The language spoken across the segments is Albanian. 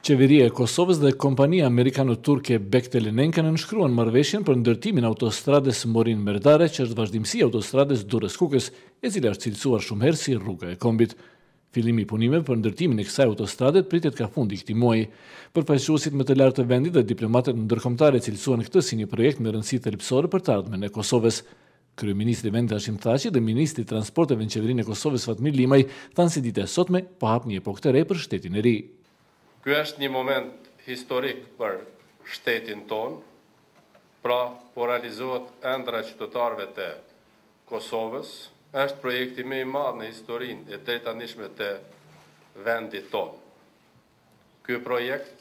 Qeveria e Kosovës dhe kompania amerikano-turke Bechtel nënshkruan marrëveshjen për ndërtimin e autostradës Morin-Merdare, që është vazhdimsi e autostradës Durrës-Kukës, e cila është cilësuar shumë herë si rruga e kombit. Fillimi i punimeve për ndërtimin e kësaj autostrade pritet ka fundi këtij muaji. Përfaqësuesit më të lartë të vendit dhe diplomatët ndërkombëtarë cilësuan këtë si një projekt me rëndësi thelbësore për të ardhmen e Kosovës. Kryeministri i vendit Hashim Thaçi dhe ministri i transporteve në qeverinë e Kosovës Fatmir Limaj thanë se dita e sotme po hap një epokë të re për shtetin e ri. Ky është një moment historik për shtetin ton, pra po realizohet ëndra qytetarëve të Kosovës, është projekti më i madh në historinë e drejtanishme të vendit ton. Ky projekt,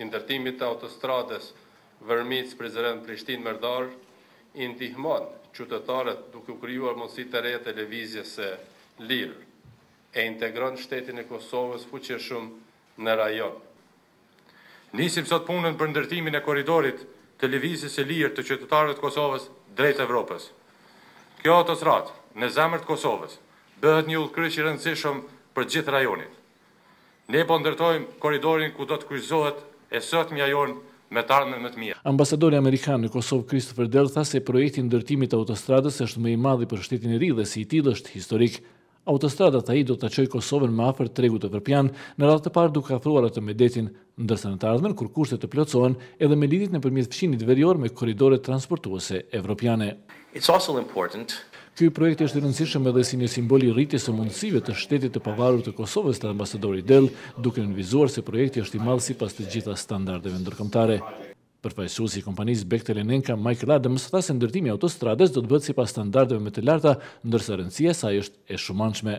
i ndërtimit të autostradës Vërmic-Prizren-Prishtinë-Merdar, i ndihmon qytetarët duke u krijuar mundësi të reja të lëvizjes së lirë, e integron shtetin e Kosovës fuqishëm në rajon. Nisim sot punën për ndërtimin e korridorit të lëvizjes së lirë të qytetarëve të Kosovës drejt Evropës. Kjo autostradë në zemër të Kosovës bëhet një udhkryq i rëndësishëm për gjithë rajonin. Ne po ndërtojmë korridorin ku do të kryqëzohet e sotmja jonë me të ardhmen më të mira. Ambasadori amerikan në Kosovë Christopher Dell tha se projekti i ndërtimit të autostradës është më i madh për shtetin e ri dhe si i tillë është historik. Autostrada ai do ta çojë Kosovën më afër tregut evropian, në radhë të parë duke afruar atë me detin, ndërsa në të ardhmen kur kushtet të plotësohen edhe me lidhjet nëpërmjet fshinit verior me korridore transportuese evropiane. Ky projekt është i rëndësishëm edhe si një simbol i rritjes së mundësive të shtetit të pavarur të Kosovës, të ambasadori Dell, duke nënvizuar se projekti është i madh sipas të gjitha standardeve ndërkombëtare. Përfaqësuesi i kompanisë Bechtel Michael Adams tha se ndërtimi i autostradës do të bëhet sipas standardeve më të larta, ndërsa rëndësia e saj është e shumanshme.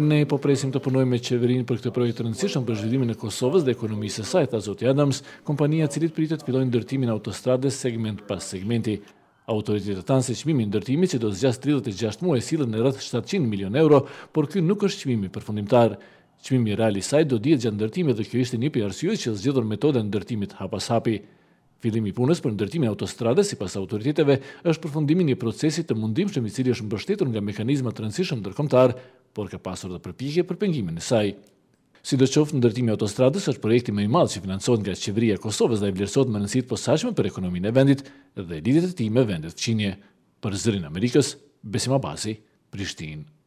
Ne po presim të punojmë me qeverinë për këtë projekt të rëndësishëm për zhvillimin e Kosovës dhe ekonomisë së saj, tha zoti Adams, kompania e cilit pritet fillojë ndërtimin e autostradës segment pas segmenti. Autoritetet thanë se çmimi i ndërtimit, që do zgjas 36 muaj, sillet në rreth 700 milionë euro, por ky nuk është çmimi përfundimtar. Çmimi real i saj do dihet gjatë ndërtimit dhe kjo ishte një prej arsyeve që zgjedhur metodën e ndërtimit hap pas hapi. Fillimi i punës për ndërtimin e autostradës sipas autoriteteve është përfundimi i një procesi të mundimshëm i cili është mbështetur nga mekanizma të rëndësishëm ndërkombëtar, por ka pasur edhe përpjekje për pengimin e saj. Sidoqoftë, ndërtimi i autostradës është projekti më i madh që financohet nga qeveria e Kosovës dhe i vlerësohet me rëndësi të posaçme për ekonominë e vendit dhe lidhjet e tij me vendet fqinje. Për Zërin e Amerikës, Besim Abasi, Prishtinë.